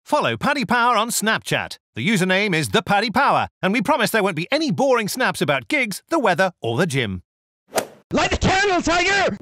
Follow Paddy Power on Snapchat. The username is @ThePaddyPower, and we promise there won't be any boring snaps about gigs, the weather, or the gym. Light the candle, Tiger!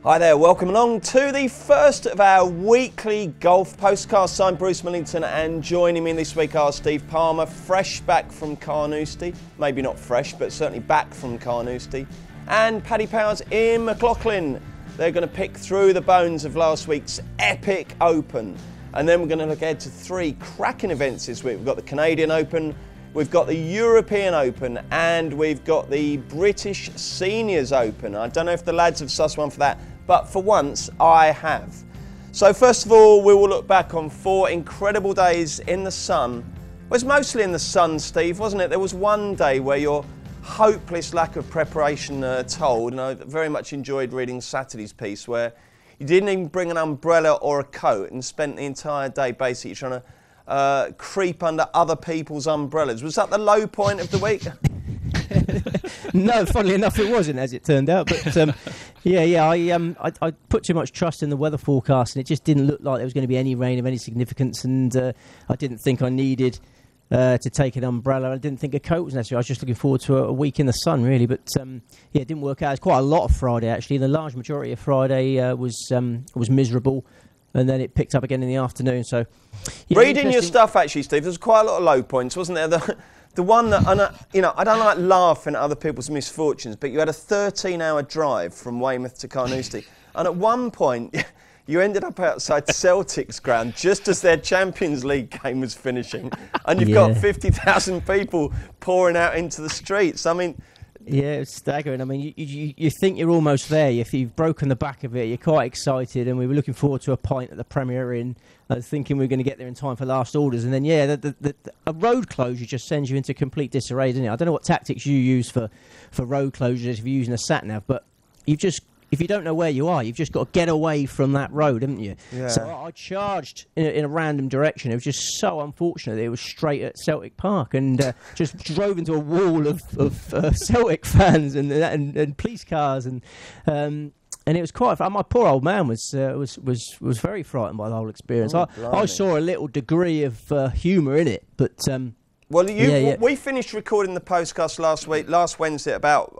Hi there, welcome along to the first of our weekly golf postcasts. I'm Bruce Millington, and joining me this week are Steve Palmer, fresh back from Carnoustie. Maybe not fresh, but certainly back from Carnoustie. And Paddy Power's Ian McLaughlin. They're going to pick through the bones of last week's epic Open. And then we're going to look ahead to three cracking events this week. We've got the Canadian Open, we've got the European Open, and we've got the British Seniors Open. I don't know if the lads have sussed one for that, but for once I have. So first of all, we will look back on 4 incredible days in the sun. It was mostly in the sun, Steve, wasn't it? There was one day where your hopeless lack of preparation told, and I very much enjoyed reading Saturday's piece where you didn't even bring an umbrella or a coat and spent the entire day basically trying to creep under other people's umbrellas. Was that the low point of the week? No, funnily enough, it wasn't, as it turned out. But I put too much trust in the weather forecast, and it just didn't look like there was going to be any rain of any significance. And I didn't think I needed to take an umbrella. I didn't think a coat was necessary. I was just looking forward to a week in the sun, really. But it didn't work out. It was quite a lot of Friday, actually. The large majority of Friday was miserable, and then it picked up again in the afternoon. So, reading your stuff, actually, Steve, there's quite a lot of low points, wasn't there? The one that, I don't like laughing at other people's misfortunes, but you had a 13-hour drive from Weymouth to Carnoustie, and at one point you ended up outside Celtic's ground just as their Champions League game was finishing, and you've got 50,000 people pouring out into the streets. I mean, yeah, it's staggering. I mean, you think you're almost there. If you've broken the back of it, you're quite excited, and we were looking forward to a pint at the Premier Inn, thinking we were going to get there in time for last orders. And then, a road closure just sends you into complete disarray, doesn't it? I don't know what tactics you use for road closures if you're using a sat-nav, but if you don't know where you are, you've just got to get away from that road, haven't you? Yeah. So I charged in a random direction. It was just so unfortunate that it was straight at Celtic Park, and just drove into a wall of Celtic fans and police cars, and it was quite fun. My poor old man was very frightened by the whole experience. I saw a little degree of humour in it, but we finished recording the podcast last Wednesday about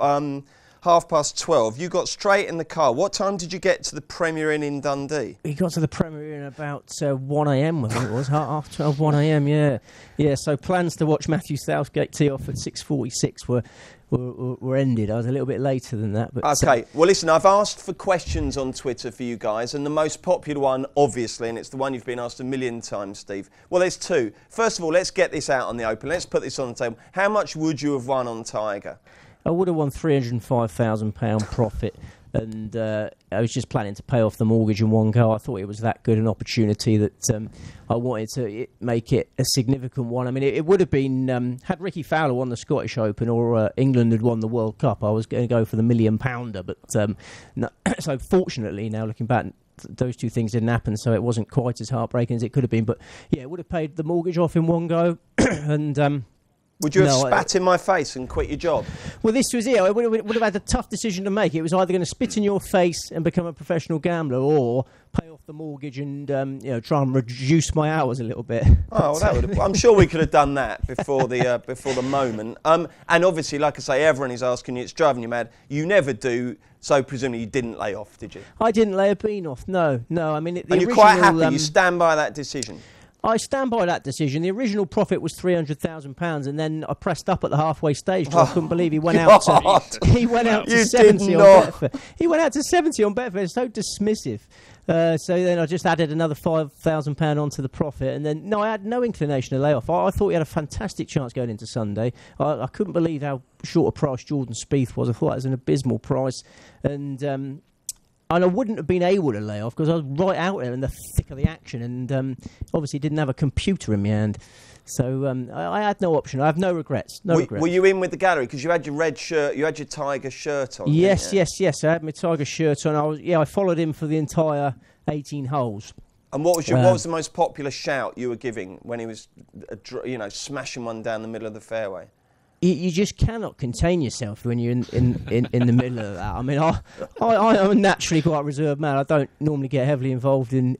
12:30. You got straight in the car. What time did you get to the Premier Inn in Dundee? We got to the Premier Inn about 1 a.m, I think it was. Half 12, 1 a.m, yeah. So plans to watch Matthew Southgate tee off at 6:46 were ended. I was a little bit later than that. But okay, well listen, I've asked for questions on Twitter for you guys, and the most popular one, obviously, and it's the one you've been asked a million times, Steve. Well, there's two. First of all, let's get this out on the open. Let's put this on the table. How much would you have won on Tiger? I would have won £305,000 profit, and I was just planning to pay off the mortgage in one go. I thought it was that good an opportunity that I wanted to make it a significant one. I mean, it would have been, had Ricky Fowler won the Scottish Open or England had won the World Cup, I was going to go for the £1 million. But no, so fortunately, now looking back, those two things didn't happen, so it wasn't quite as heartbreaking as it could have been. But yeah, it would have paid the mortgage off in one go, and would you have spat in my face and quit your job? Well, this was it. I would have had a tough decision to make. It was either going to spit in your face and become a professional gambler, or pay off the mortgage and try and reduce my hours a little bit. Oh, well, I'm sure we could have done that before the moment. And obviously, like I say, everyone is asking you. It's driving you mad. You never do. So presumably you didn't lay off, did you? I didn't lay a bean off. No. I mean, and you're quite happy. You stand by that decision. I stand by that decision. The original profit was £300,000, and then I pressed up at the halfway stage. I couldn't believe he went out to 70 on Betfair. He went out to 70 on Betfair. It's so dismissive. So then I just added another £5,000 onto the profit, and then I had no inclination to lay off. I thought he had a fantastic chance going into Sunday. I couldn't believe how short a price Jordan Spieth was. I thought it was an abysmal price, and I wouldn't have been able to lay off because I was right out there in the thick of the action, and obviously didn't have a computer in my hand. So I had no option. I have no regrets. Were you in with the gallery because you had your red shirt, you had your Tiger shirt on? Yes. I had my Tiger shirt on. I followed him for the entire 18 holes. And what was the most popular shout you were giving when he was, smashing one down the middle of the fairway? You just cannot contain yourself when you're in the middle of that. I mean, I'm naturally quite a reserved man. I don't normally get heavily involved in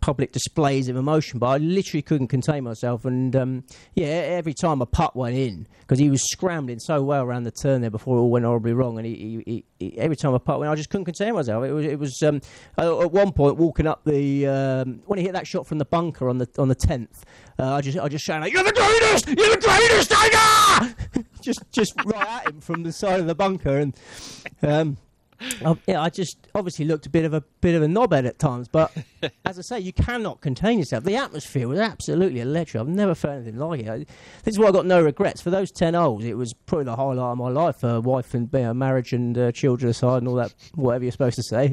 public displays of emotion, but I literally couldn't contain myself. And every time a putt went in, because he was scrambling so well around the turn there before it all went horribly wrong, and he every time a putt went, I just couldn't contain myself. It was at one point walking up the when he hit that shot from the bunker on the 10th. I just shouted like, "You're the greatest! You're the greatest, Tiger!" just right at him from the side of the bunker, and. I just obviously looked a bit of a knobhead at times, but as I say, you cannot contain yourself. The atmosphere was absolutely electric. I've never felt anything like it. This is why I got no regrets for those 10 holes. It was probably the highlight of my life. Wife and marriage and children aside, and all that, whatever you're supposed to say.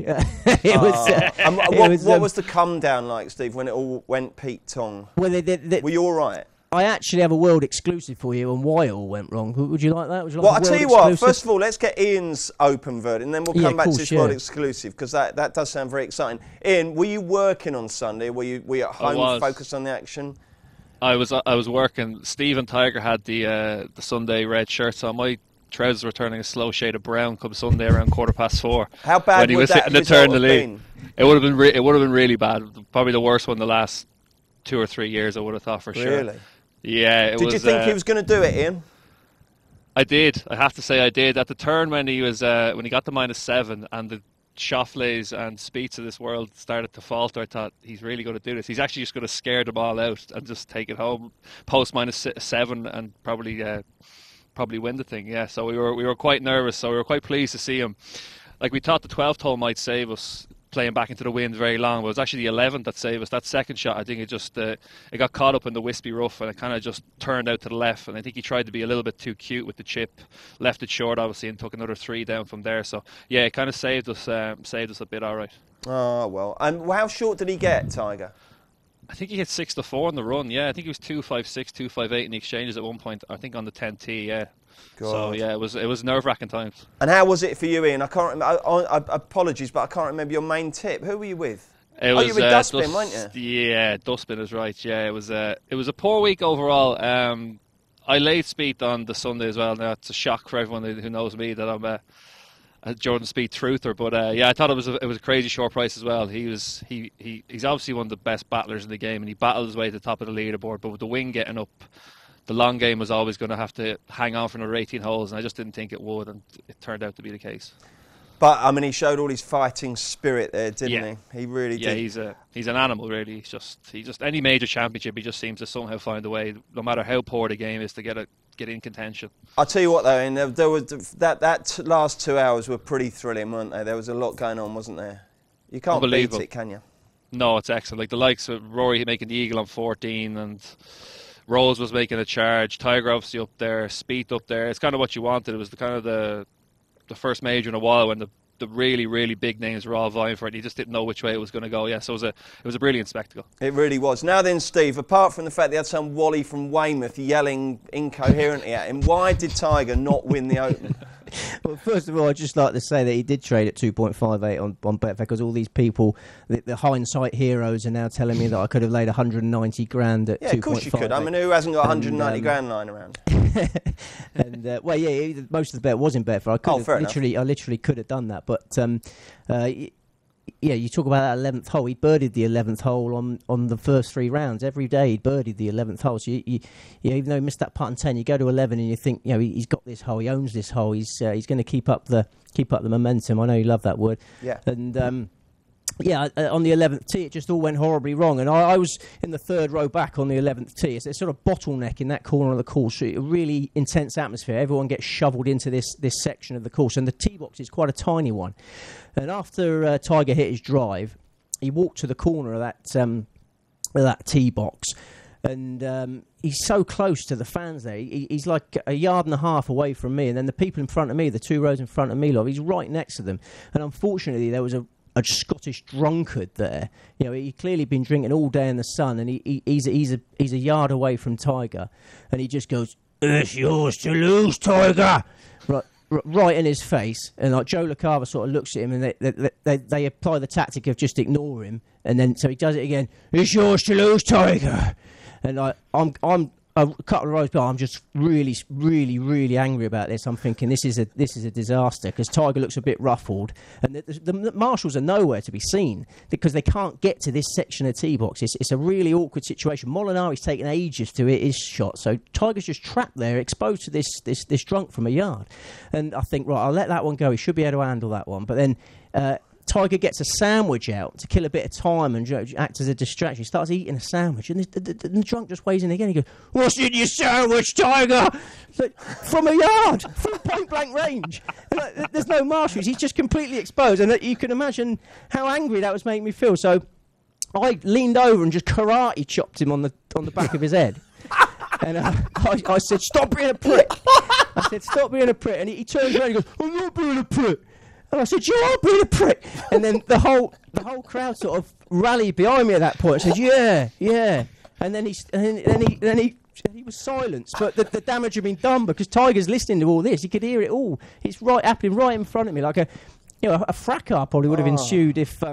What was the come down like, Steve, when it all went Pete Tong? Well, were you all right? I actually have a world exclusive for you on why it all went wrong. Would you like that? Well, I'll tell you what, first of all, let's get Ian's open verdict, and then we'll come back to this world exclusive, because that does sound very exciting. Ian, were you working on Sunday? Were you at home focused on the action? I was working. Steve and Tiger had the Sunday red shirts on. My trousers were turning a slow shade of brown come Sunday around 4:15. How bad when he was hitting the turn the lead? It would have been really bad. Probably the worst one the last 2 or 3 years, I would have thought for sure. Really? Yeah, Did you think he was going to do it, Ian? I did. I have to say I did. At the turn when he was when he got to -7 and the Schauffele's and Spieths of this world started to falter, I thought he's really going to do this. He's actually just going to scare them all out and just take it home, post -7 and probably win the thing. Yeah, so we were quite nervous. So we were quite pleased to see him. Like, we thought the 12th hole might save us, playing back into the wind very long, but it was actually the 11th that saved us. That second shot, I think it just it got caught up in the wispy rough, and it kind of just turned out to the left, and I think he tried to be a little bit too cute with the chip, left it short obviously, and took another 3 down from there. So yeah, it kind of saved us a bit. All right. Oh well. And how short did he get, Tiger? I think he hit 6-4 on the run. Yeah, I think he was 2.56, 2.58 in the exchanges at one point. I think on the 10T. Yeah. God. So yeah, it was nerve-wracking times. And how was it for you, Ian? I can't remember. Apologies, but I can't remember your main tip. Who were you with? You were with Dustin, weren't you? Yeah, Dustin is right. Yeah, it was a poor week overall. I laid Spieth on the Sunday as well. Now it's a shock for everyone who knows me that I'm a Jordan Spieth truther, but yeah, I thought it was a crazy short price as well. He's obviously one of the best battlers in the game, and he battled his way to the top of the leaderboard. But with the wind getting up, the long game was always going to have to hang on for another 18 holes, and I just didn't think it would, and it turned out to be the case. But I mean, he showed all his fighting spirit there, didn't he? He really did. Yeah, he's an animal, really. He just any major championship, he just seems to somehow find a way, no matter how poor the game is, to get in contention. I'll tell you what, though, and there was that last 2 hours were pretty thrilling, weren't they? There was a lot going on, wasn't there? You can't beat it, can you? No, it's excellent. Like the likes of Rory making the eagle on 14, and Rose was making a charge, Tiger obviously up there, Spieth up there. It's kind of what you wanted. It was the first major in a while when the really, really big names were all vying for it. You just didn't know which way it was going to go. Yeah, so it was a brilliant spectacle. It really was. Now then, Steve, apart from the fact they had some Wally from Weymouth yelling incoherently at him, why did Tiger not win the Open? Well, first of all, I'd just like to say that he did trade at 2.58 on Betfair, because all these people, the hindsight heroes, are now telling me that I could have laid 190 grand at 2.58. Yeah, of course you could. I mean, who hasn't got 190 grand lying around? And well, yeah, most of the bet was in Betfair. I literally could have done that, but yeah, you talk about that 11th hole. He birdied the 11th hole on the first 3 rounds. Every day he birdied the 11th hole. So you even though he missed that putt on 10, you go to 11 and you think, you know, he's got this hole. He owns this hole. He's going to keep up the momentum. I know you love that word. Yeah. And yeah, on the 11th tee, it just all went horribly wrong. And I was in the 3rd row back on the 11th tee. It's a sort of bottleneck in that corner of the course. A really intense atmosphere. Everyone gets shoveled into this section of the course. And the tee box is quite a tiny one. And after Tiger hit his drive, he walked to the corner of that tee box. And he's so close to the fans there. He's like a yard and a half away from me. And then the people in front of me, the 2 rows in front of me, he's right next to them. And unfortunately, there was a Scottish drunkard there. You know, he'd clearly been drinking all day in the sun, and he's a yard away from Tiger, and he just goes, "It's yours to lose, Tiger," right in his face. And like Joe LaCava sort of looks at him, and they apply the tactic of just ignore him, and then so he does it again. "It's yours to lose, Tiger," and I'm a couple of rows, but I'm just really, really, really angry about this. I'm thinking this is a disaster because Tiger looks a bit ruffled, and the marshals are nowhere to be seen because they can't get to this section of the tee box. It's a really awkward situation. Molinari's taken ages to hit his shot, so Tiger's just trapped there, exposed to this drunk from a yard. And I think, right, I'll let that one go. He should be able to handle that one, but then. Tiger gets a sandwich out to kill a bit of time and act as a distraction. He starts eating a sandwich, and the drunk just weighs in again. He goes, "What's in your sandwich, Tiger?" Like, from a yard, from point blank range. Like, there's no marshals. He's just completely exposed, and you can imagine how angry that was making me feel. So I leaned over and just karate chopped him on the back of his head, and I said, "Stop being a prick." I said, "Stop being a prick," and he turns around and he goes, "I'm not being a prick." And I said, "You are being a prick." And then the whole crowd sort of rallied behind me at that point. I said, "Yeah." And then he was silenced. But the damage had been done because Tiger's listening to all this. He could hear it all. It's happening right in front of me, like a fracas probably would have ensued if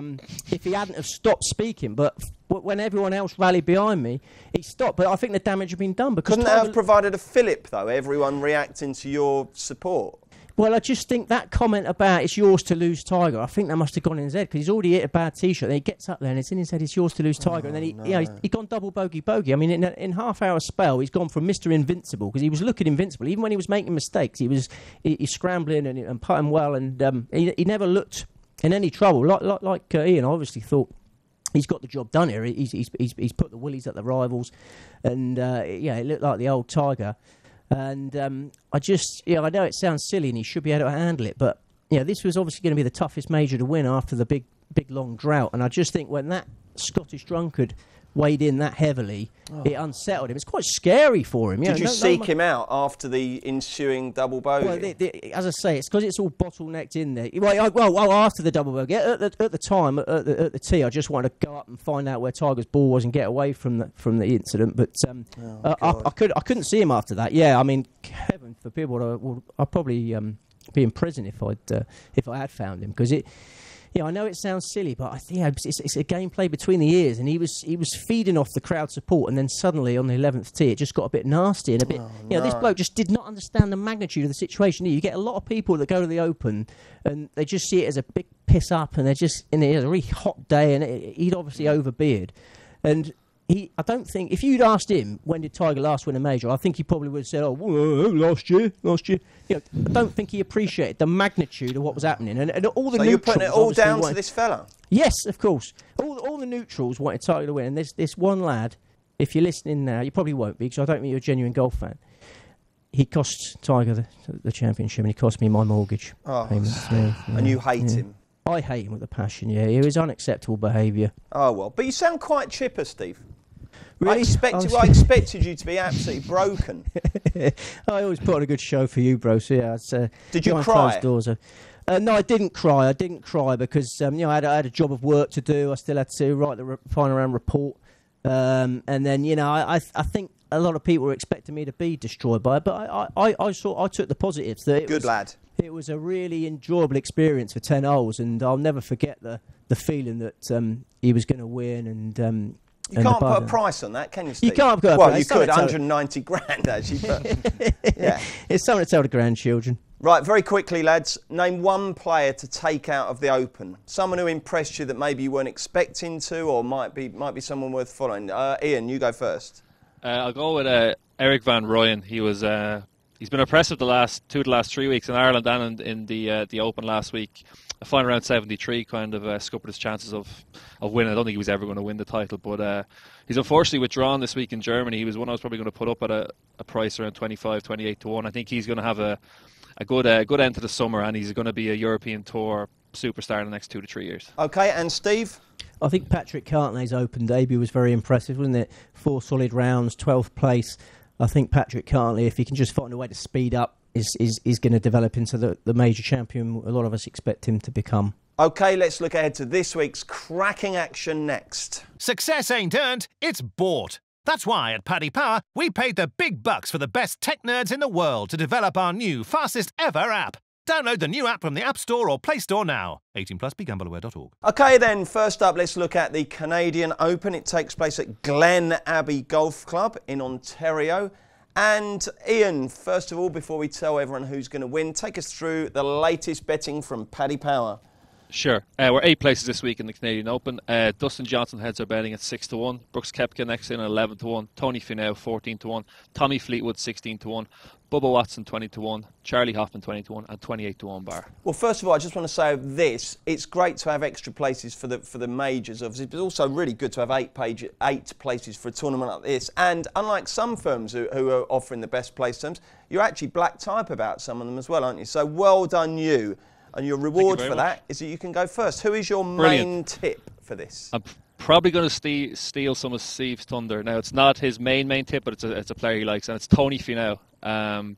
he hadn't have stopped speaking. But when everyone else rallied behind me, he stopped. But I think the damage had been done because couldn't that have provided a fillip though? Everyone reacting to your support. Well, I just think that comment about it's yours to lose, Tiger, I think that must have gone in his head because he's already hit a bad tee-shot. Then he gets up there and it's in his head, it's yours to lose, Tiger. And then he's gone double bogey. I mean, in half-hour spell, he's gone from Mr. Invincible because he was looking invincible. Even when he was making mistakes, he's scrambling and putting well, and he never looked in any trouble. Like Ian, I obviously thought he's got the job done here. He's put the willies at the rivals, and it looked like the old Tiger. And I know it sounds silly and he should be able to handle it, but this was obviously going to be the toughest major to win after the big long drought. And I just think when that Scottish drunkard weighed in that heavily, it unsettled him. It's quite scary for him. Did you seek him out after the ensuing double bogey? Well, as I say, it's because it's all bottlenecked in there. Well, after the double bogey, at the time, at the tee, I just wanted to go up and find out where Tiger's ball was and get away from the incident. But I couldn't see him after that. Yeah, I mean, heaven forbid, I'd probably be in prison if I had found him because it. I know it sounds silly, but I think it's a game played between the ears, and he was feeding off the crowd support, and then suddenly on the 11th tee, it just got a bit nasty and a bit. This bloke just did not understand the magnitude of the situation. You get a lot of people that go to the Open, and they just see it as a big piss up, and they're just in a really hot day, and he'd obviously overbeard, and. I don't think if you'd asked him when did Tiger last win a major, I think he probably would have said, last year. I don't think he appreciated the magnitude of what was happening, and all the. So you're putting it all down to this fella? Yes, of course. All the neutrals wanted Tiger to win, and there's this one lad. If you're listening now, you probably won't be because I don't think you're a genuine golf fan. He cost Tiger the championship, and he cost me my mortgage payments. And you hate him. I hate him with a passion. Yeah, it was unacceptable behaviour. Oh well, but you sound quite chipper, Steve. Really? I expected you to be absolutely broken. I always put on a good show for you, bro. So yeah, did you cry? Doors. No, I didn't cry. I didn't cry because I had a job of work to do. I still had to write the final round report, and then I think a lot of people were expecting me to be destroyed by it, but I took the positives. That good lad. It was a really enjoyable experience for 10 holes, and I'll never forget the feeling that he was going to win and. You can't put a price on that, can you, Steve? You can't put a price. Well, you could, 190 grand, actually. But, yeah. It's something to tell the grandchildren. Right, very quickly, lads. Name one player to take out of the Open. Someone who impressed you that maybe you weren't expecting to, or might be someone worth following. Ian, you go first. I'll go with Eric Van Rooyen. He's been impressive the last 3 weeks in Ireland and in the Open last week. A final round 73 kind of scuppered his chances of winning. I don't think he was ever going to win the title, but he's unfortunately withdrawn this week in Germany. He was one I was probably going to put up at a price around 25, 28 to 1. I think he's going to have a good end to the summer, and he's going to be a European Tour superstar in the next 2 to 3 years. Okay, and Steve? I think Patrick Cantley's Open debut was very impressive, wasn't it? 4 solid rounds, 12th place. I think Patrick Cantley, if he can just find a way to speed up, is going to develop into the major champion a lot of us expect him to become. OK, let's look ahead to this week's cracking action next. Success ain't earned, it's bought. That's why at Paddy Power, we paid the big bucks for the best tech nerds in the world to develop our new, fastest ever app. Download the new app from the App Store or Play Store now. 18 plus, begambleaware.org. Okay then, first up, let's look at the Canadian Open. It takes place at Glen Abbey Golf Club in Ontario. And Ian, first of all, before we tell everyone who's going to win, take us through the latest betting from Paddy Power. Sure. We're 8 places this week in the Canadian Open. Dustin Johnson heads our betting at 6-1. Brooks Koepka next in at 11-1. Tony Finau 14-1. Tommy Fleetwood 16-1. Bubba Watson 20-1. Charlie Hoffman 20-1 and 28-1 bar. Well, first of all, I just want to say of this, it's great to have extra places for the majors, obviously, but also really good to have 8 places for a tournament like this. And unlike some firms who are offering the best place terms, you're actually black type about some of them as well, aren't you? So well done you. And your reward for that is that you can go first. Who is your main tip for this? I'm probably going to steal some of Steve's thunder. Now, it's not his main tip, but it's a player he likes, and it's Tony Finau. An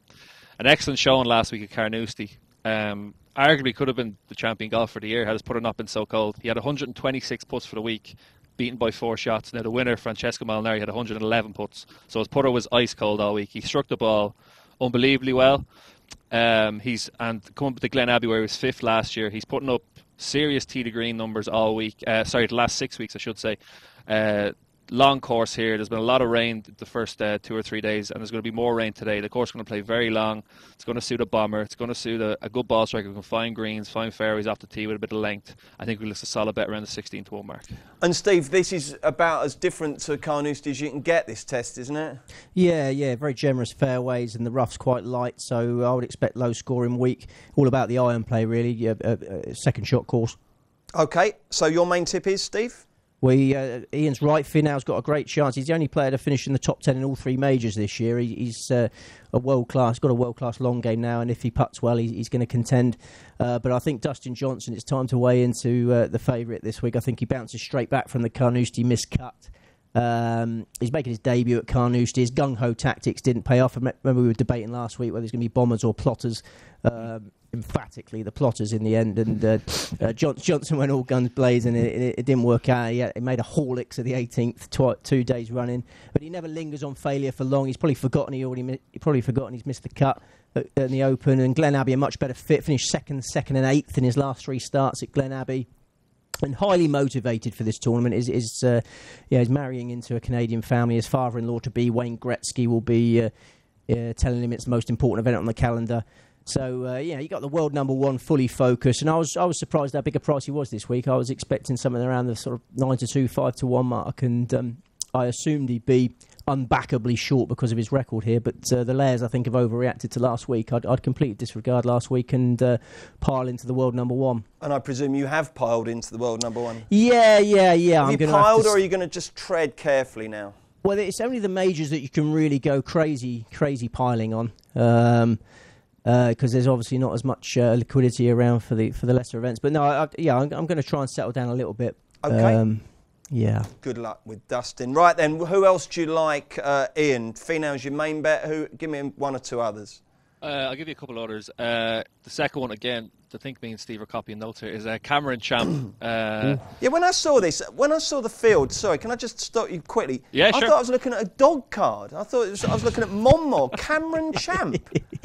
excellent showing last week at Carnoustie. Arguably could have been the champion golfer of the year had his putter not been so cold. He had 126 putts for the week, beaten by 4 shots. Now, the winner, Francesco Molinari, had 111 putts. So his putter was ice cold all week. He struck the ball unbelievably well. He's coming up to Glen Abbey where he was 5th last year. He's putting up serious tee to green numbers all week. The last 6 weeks, I should say. Long course here. There's been a lot of rain the first 2 or 3 days, and there's going to be more rain today. The course is going to play very long. It's going to suit a bomber. It's going to suit a good ball striker who can find greens, find fairways off the tee with a bit of length. I think we'll list a solid bet around the 16-1 mark. And Steve, this is about as different to Carnoustie as you can get this test, isn't it? Yeah, very generous fairways, and the rough's quite light, so I would expect low scoring week. All about the iron play, really. Second shot course. Okay, so your main tip is, Steve? Ian's right. Finau's got a great chance. He's the only player to finish in the top 10 in all 3 majors this year. He's a world-class, got a world-class long game now, and if he putts well, he's going to contend. But I think Dustin Johnson, it's time to weigh into the favourite this week. I think he bounces straight back from the Carnoustie miscut. He's making his debut at Carnoustie. His gung-ho tactics didn't pay off. Remember we were debating last week whether there's going to be bombers or plotters. Emphatically the plotters in the end, and Johnson went all guns blazing, and it didn't work out. He made a Horlicks at the 18th 2 days running, but he never lingers on failure for long. He's probably forgotten he's missed the cut at the Open. And Glen Abbey, a much better fit, finished second and 8th in his last 3 starts at Glen Abbey, and highly motivated for this tournament. Is marrying into a Canadian family. His father-in-law to be, Wayne Gretzky, will be telling him it's the most important event on the calendar. So, he got the world number 1 fully focused, and I was surprised how big a price he was this week. I was expecting something around the sort of 9-2, 5-1 mark, and I assumed he'd be unbackably short because of his record here, but the layers, I think, have overreacted to last week. I'd completely disregard last week and pile into the world number 1. And I presume you have piled into the world number 1? Yeah. Have you piled, or are you going to just tread carefully now? Well, it's only the majors that you can really go crazy piling on. Because there's obviously not as much liquidity around for the lesser events. But no, I'm going to try and settle down a little bit. Okay. Yeah. Good luck with Dustin. Right then, who else do you like, Ian? Finau's your main bet. Give me 1 or 2 others. I'll give you a couple others. The second one, again, I think me and Steve are copying notes here, is Cameron Champ. When I saw the field, sorry, can I just stop you quickly? Yeah, sure. I thought I was looking at a dog card. I was looking at Monmouth, Cameron Champ.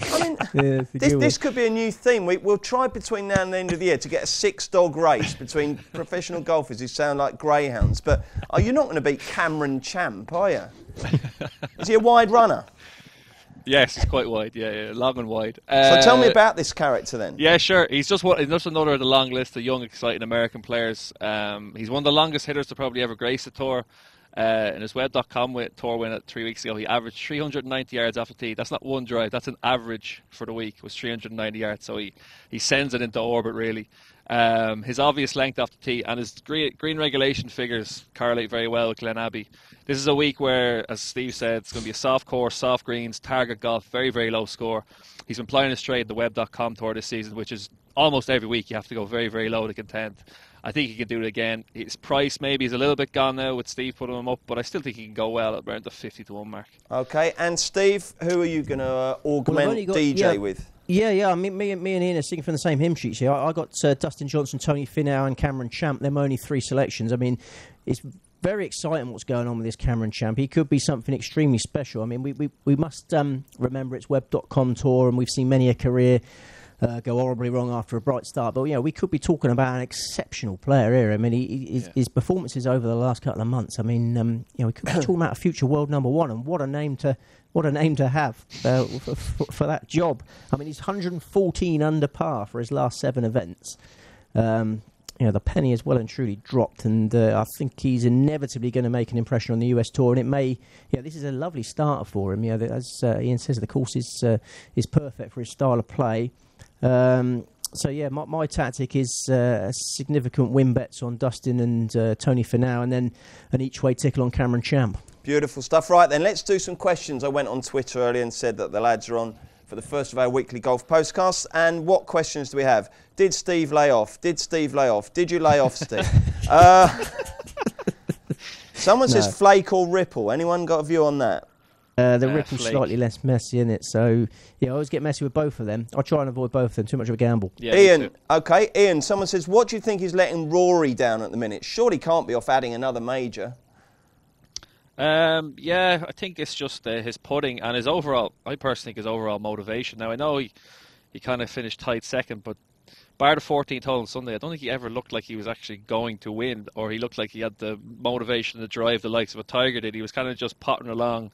I mean, this could be a new theme. We'll try between now and the end of the year to get a 6-dog race between professional golfers who sound like greyhounds. But you're not going to beat Cameron Champ, are you? Is he a wide runner? Yes, he's quite wide. Yeah, long and wide. So tell me about this character then. Yeah, sure. He's just another of the long list of young, exciting American players. He's one of the longest hitters to probably ever grace the tour. In his web.com tour win 3 weeks ago, he averaged 390 yards off the tee. That's not one drive. That's an average for the week. It was 390 yards. So he sends it into orbit, really. His obvious length off the tee and his green regulation figures correlate very well with Glen Abbey. This is a week where, as Steve said, it's going to be a soft course, soft greens, target golf, very, very low score. He's been playing it straight at the web.com tour this season, which is almost every week you have to go very, very low to contend. I think he can do it again. His price maybe is a little bit gone now with Steve putting him up, but I still think he can go well at around the 50-1 mark. Okay, and Steve, who are you going to augment DJ with? Yeah. Me and Ian are singing from the same hymn sheets here. I got Dustin Johnson, Tony Finau, and Cameron Champ. They're my only 3 selections. I mean, it's very exciting what's going on with this Cameron Champ. He could be something extremely special. I mean, we must remember it's web.com tour, and we've seen many a career go horribly wrong after a bright start. But we could be talking about an exceptional player here. I mean, his performances over the last couple of months. I mean, we could be talking about a future world number one, and what a name to have for that job. I mean, he's 114 under par for his last 7 events. The penny has well and truly dropped, and I think he's inevitably going to make an impression on the US Tour. And it may, this is a lovely starter for him. As Ian says, the course is perfect for his style of play. My tactic is significant win bets on Dustin and Tony Finau, and then an each-way tickle on Cameron Champ. Beautiful stuff. Right then, let's do some questions. I went on Twitter earlier and said that the lads are on for the first of our weekly golf postcasts. And what questions do we have? Did Steve lay off? Did Steve lay off? Did you lay off, Steve? Someone says flake or ripple. Anyone got a view on that? The ripple's slightly less messy, isn't it? So, I always get messy with both of them. I try and avoid both of them. Too much of a gamble. Yeah, Ian, someone says, what do you think is letting Rory down at the minute? Surely can't be off adding another major. I think it's just his putting and his overall, I personally think his overall motivation. Now, I know he kind of finished tight second, but bar the 14th hole on Sunday, I don't think he ever looked like he was actually going to win, or he looked like he had the motivation to drive the likes of a Tiger did. He was kind of just potting along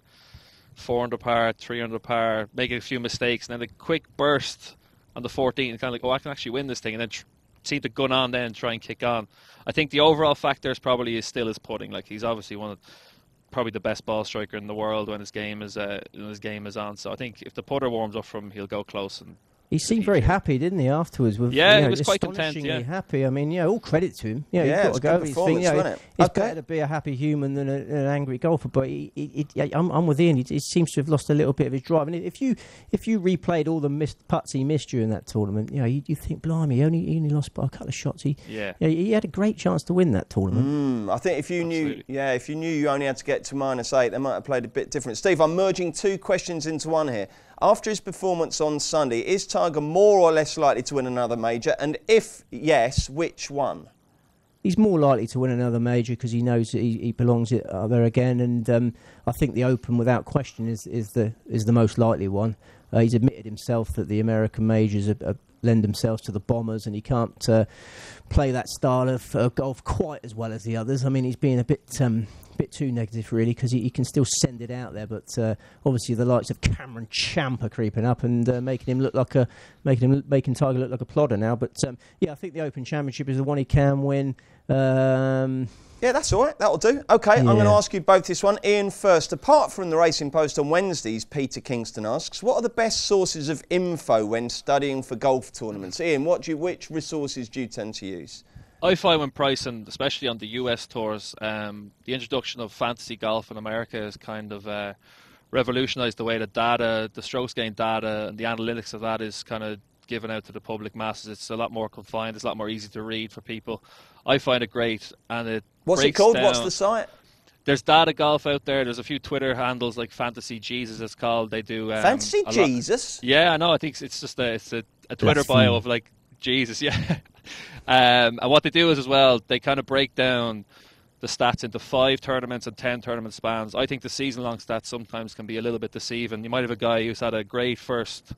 400 par, 300 par, making a few mistakes, and then a quick burst on the 14th, and kind of like, I can actually win this thing, and then seem to gun on then, try and kick on. I think the overall factor is probably still his putting. Like, he's obviously probably the best ball striker in the world when his game is on. So I think if the putter warms up for him, he'll go close. And he seemed very happy, didn't he, afterwards? He was quite content. Happy. I mean, all credit to him. You've got to go. It's better to be a happy human than an angry golfer. But I'm with Ian. He seems to have lost a little bit of his drive. And if you replayed all the missed putts he missed during that tournament, you think, blimey, he only lost by a couple of shots. He had a great chance to win that tournament. I think if you knew you only had to get to -8, they might have played a bit different. Steve, I'm merging 2 questions into one here. After his performance on Sunday, is Tiger more or less likely to win another major? And if yes, which one? He's more likely to win another major because he knows that he belongs there again. And I think the Open, without question, is the most likely one. He's admitted himself that the American majors lend themselves to the bombers, and he can't play that style of golf quite as well as the others. I mean, he's being a bit too negative, really, because he can still send it out there. But obviously, the likes of Cameron Champ are creeping up and making Tiger look like a plodder now. But I think the Open Championship is the one he can win. Yeah, that's all right. That'll do. OK, I'm going to ask you both this one. Ian first. Apart from the Racing Post on Wednesdays, Peter Kingston asks, what are the best sources of info when studying for golf tournaments? Ian, which resources do you tend to use? I find when pricing, especially on the US tours, the introduction of fantasy golf in America has kind of revolutionised the way the strokes gain data and the analytics of that is kind of given out to the public masses. It's a lot more confined. It's a lot more easy to read for people. I find it great, and it What's it called? What's the site? There's Data Golf out there. There's a few Twitter handles like Fantasy Jesus, it's called. They do Fantasy Jesus. Yeah, I know. I think it's just a Twitter bio of like Jesus. Yeah. And what they do is as well, they kind of break down the stats into 5 tournaments and 10 tournament spans. I think the season-long stats sometimes can be a little bit deceiving. You might have a guy who's had a great first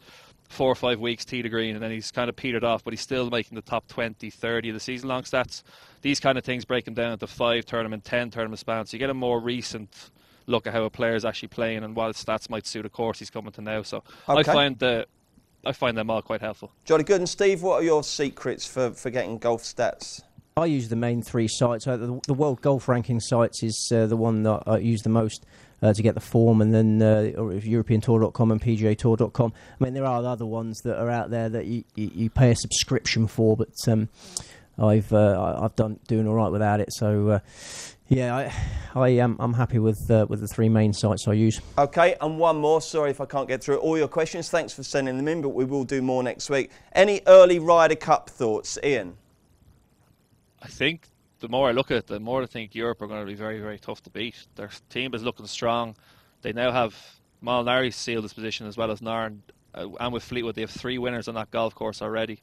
4 or 5 weeks tee to green, and then he's kind of petered off, but he's still making the top 20, 30 of the season-long stats. These kind of things break them down into 5 tournament, 10 tournament spans. So you get a more recent look at how a player is actually playing and what stats might suit a course he's coming to now. So okay. I find them all quite helpful. Jolly good. And Steve, what are your secrets for getting golf stats? I use the main 3 sites. The World Golf Ranking sites is the one that I use the most to get the form, and then EuropeanTour.com and PGATour.com. I mean, there are other ones that are out there that you pay a subscription for, but I've doing all right without it. So I'm happy with the 3 main sites I use. Okay, and one more. Sorry if I can't get through all your questions. Thanks for sending them in, but we will do more next week. Any early Ryder Cup thoughts, Ian? I think the more I look at it, the more I think Europe are going to be very, very tough to beat. Their team is looking strong. They now have Molinari sealed his position as well as Narn, and with Fleetwood, they have 3 winners on that golf course already.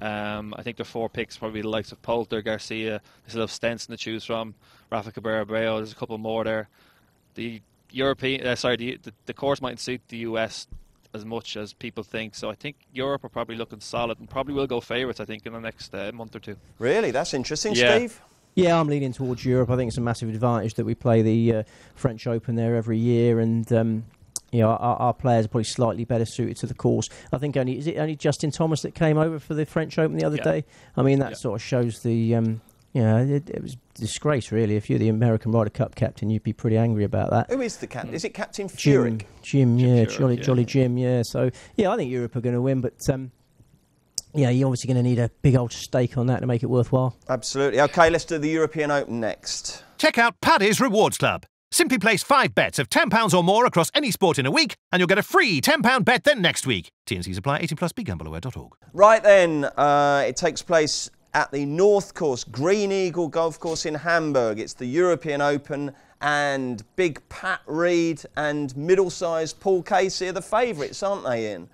I think their 4 picks probably the likes of Poulter, Garcia. They still have Stenson to choose from. Rafa Cabrera Bello. There's a couple more there. The European, the course mightn't suit the US as much as people think. So I think Europe are probably looking solid and probably will go favourites, I think, in the next month or two. Really? That's interesting, Yeah. Steve? Yeah, I'm leaning towards Europe. I think it's a massive advantage that we play the French Open there every year, and our players are probably slightly better suited to the course. I think only Justin Thomas that came over for the French Open the other day? I mean, that sort of shows the... it was a disgrace, really. If you're the American Ryder Cup captain, you'd be pretty angry about that. Who is the captain? Is it Captain Furyk? Jim, Furyk, Jolly Jim, yeah. So, I think Europe are going to win, but... you're obviously going to need a big old stake on that to make it worthwhile. Absolutely. OK, let's do the European Open next. Check out Paddy's Rewards Club. Simply place 5 bets of £10 or more across any sport in a week, and you'll get a free £10 bet the next week. T&Cs apply. 18+. BeGambleAware.org. Right then, it takes place at the North Course, Green Eagle Golf Course in Hamburg. It's the European Open, and big Pat Reed and middle-sized Paul Casey are the favourites, aren't they, Ian?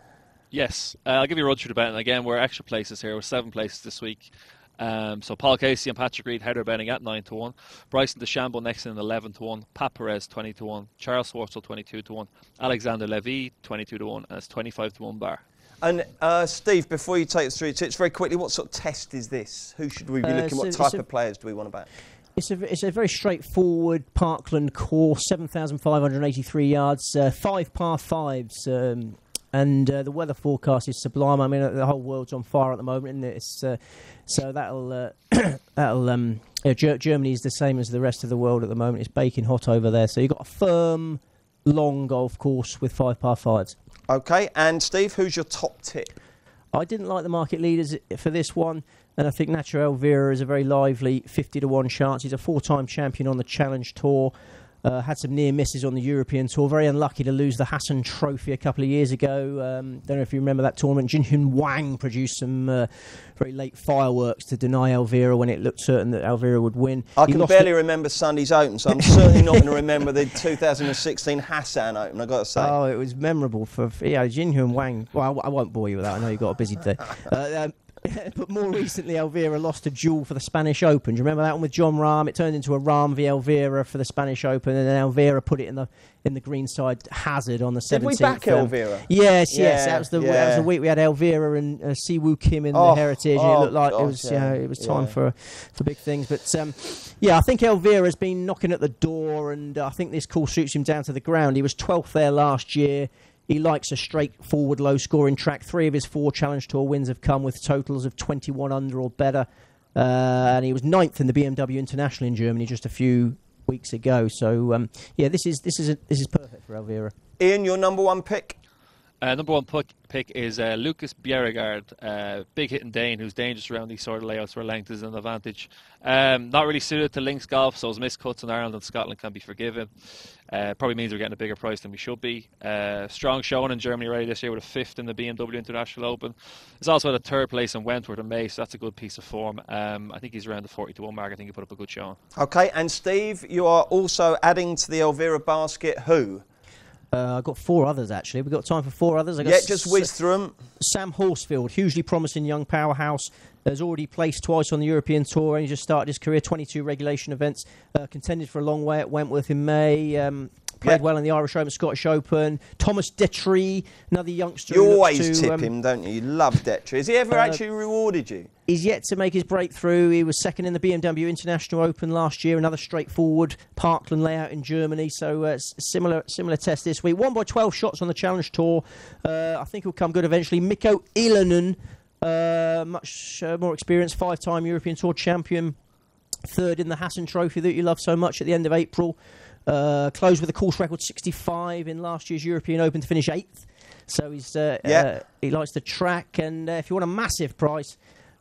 Yes, I'll give you a run through the bet. And again, we're extra places here. We're 7 places this week. So Paul Casey and Patrick Reed, Heather betting at 9-1. Bryson DeChambeau next in 11-1. Pat Perez 20-1. Charles Schwartzel 22-1. Alexander Levy 22-1. And it's 25-1 bar. And Steve, before you take us through your tips very quickly, what sort of test is this? Who should we be looking? What type of players do we want to back? It's a very straightforward Parkland course, 7,583 yards, 5 par 5s. And the weather forecast is sublime. I mean, the whole world's on fire at the moment, isn't it? So Germany is the same as the rest of the world at the moment. It's baking hot over there. So you've got a firm, long golf course with 5 par 5s. OK, and Steve, who's your top tip? I didn't like the market leaders for this one, and I think Nacho Elvira is a very lively 50-1 chance. He's a 4-time champion on the Challenge Tour. Had some near misses on the European Tour. Very unlucky to lose the Hassan Trophy a couple of years ago. Don't know if you remember that tournament. Jinhyun Wang produced some very late fireworks to deny Elvira when it looked certain that Elvira would win. I can barely remember Sunday's Open, so I'm certainly not going to remember the 2016 Hassan Open, I've got to say. Oh, it was memorable for Jinhyun Wang. Well, I won't bore you with that. I know you've got a busy day. But more recently, Elvira lost a duel for the Spanish Open. Do you remember that one with John Rahm? It turned into a Rahm v Elvira for the Spanish Open, and then Elvira put it in the greenside hazard on the 17th. Did we back Elvira? Yes. That was the week we had Elvira and Siwoo Kim in the Heritage, and it looked like it was time for big things. But I think Elvira's been knocking at the door, and I think this course suits him down to the ground. He was 12th there last year. He likes a straightforward, low-scoring track. 3 of his 4 Challenge Tour wins have come with totals of 21 under or better. And he was 9th in the BMW International in Germany just a few weeks ago. So, this is perfect for Elvira. Ian, your number 1 pick? Number 1 pick is Lucas Bjerregaard, big hitting Dane, who's dangerous around these sort of layouts where length is an advantage. Not really suited to links golf, so his missed cuts in Ireland and Scotland can be forgiven. Probably means we're getting a bigger price than we should be. Strong showing in Germany already this year with a 5th in the BMW International Open. He's also had a 3rd place in Wentworth in May, so that's a good piece of form. I think he's around the 40-1 mark. I think he put up a good showing. OK, and Steve, you are also adding to the Elvira basket who? I've got 4 others, actually. We've got time for 4 others. Just whiz through them. Sam Horsfield, hugely promising young powerhouse. Has already placed twice on the European Tour, and he just started his career, 22 regulation events. Contended for a long way at Wentworth in May. Played well in the Irish Open, Scottish Open. Thomas Detry, another youngster. You always tip him, don't you? You love Detry. Has he ever actually rewarded you? He's yet to make his breakthrough. He was 2nd in the BMW International Open last year. Another straightforward Parkland layout in Germany. So similar test this week. Won by 12 shots on the Challenge Tour. I think he'll come good eventually. Mikko Ilonen, much more experienced, 5-time European Tour champion. 3rd in the Hassan Trophy that you love so much at the end of April. Closed with a course record 65 in last year's European Open to finish 8th. So he likes the track. And if you want a massive price,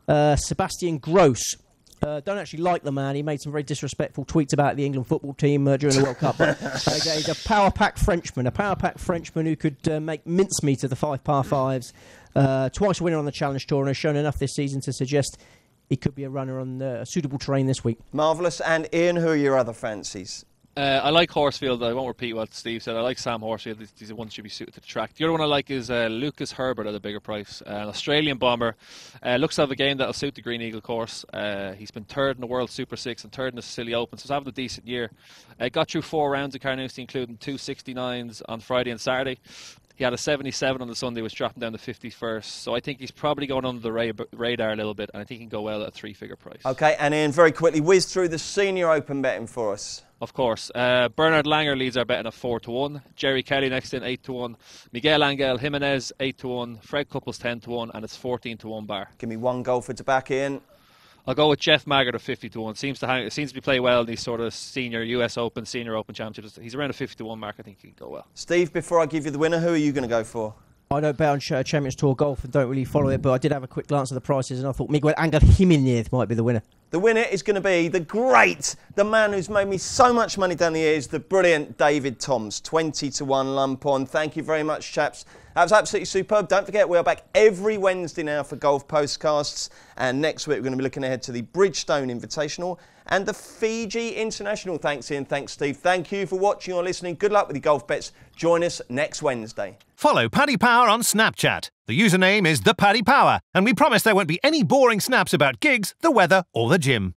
Sebastian Gross. Don't actually like the man. He made some very disrespectful tweets about the England football team during the World Cup. But, he's a power pack Frenchman who could make mincemeat of the 5 par 5s. Twice a winner on the Challenge Tour, and has shown enough this season to suggest he could be a runner on suitable terrain this week. Marvellous. And Ian, who are your other fancies? I like Horsfield. I won't repeat what Steve said. I like Sam Horsfield. These ones should be suited to the track. The other one I like is Lucas Herbert at a bigger price. An Australian bomber. Looks to have a game that'll suit the Green Eagle course. He's been third in the World Super 6 and third in the Sicily Open, so he's having a decent year. Got through 4 rounds at Carnoustie, including 2 69s on Friday and Saturday. He had a 77 on the Sunday, which dropped him down to 51st. So I think he's probably going under the radar a little bit, and I think he can go well at a 3-figure price. Okay, and then very quickly, whiz through the Senior Open betting for us. Of course. Bernard Langer leads our betting at 4-1. Jerry Kelly next in 8-1. Miguel Angel Jimenez 8-1. Fred Couples 10-1, and it's 14-1 bar. Give me one golfer to back in. I'll go with Jeff Maggart at 50-1. Seems to be play well in these sort of senior US Open, Senior Open championships. He's around a 50-1 mark. I think he can go well. Steve, before I give you the winner, who are you going to go for? I don't bet on Champions Tour golf and don't really follow it, but I did have a quick glance at the prices and I thought Miguel Angel Jimenez might be the winner. The winner is going to be the man who's made me so much money down the years, the brilliant David Toms, 20-1 lump on. Thank you very much, chaps. That was absolutely superb. Don't forget, we are back every Wednesday now for Golf Postcasts. And next week, we're going to be looking ahead to the Bridgestone Invitational and the Fiji International. Thanks, Ian. Thanks, Steve. Thank you for watching or listening. Good luck with your golf bets. Join us next Wednesday. Follow Paddy Power on Snapchat. The username is ThePaddyPower, and we promise there won't be any boring snaps about gigs, the weather, or the gym.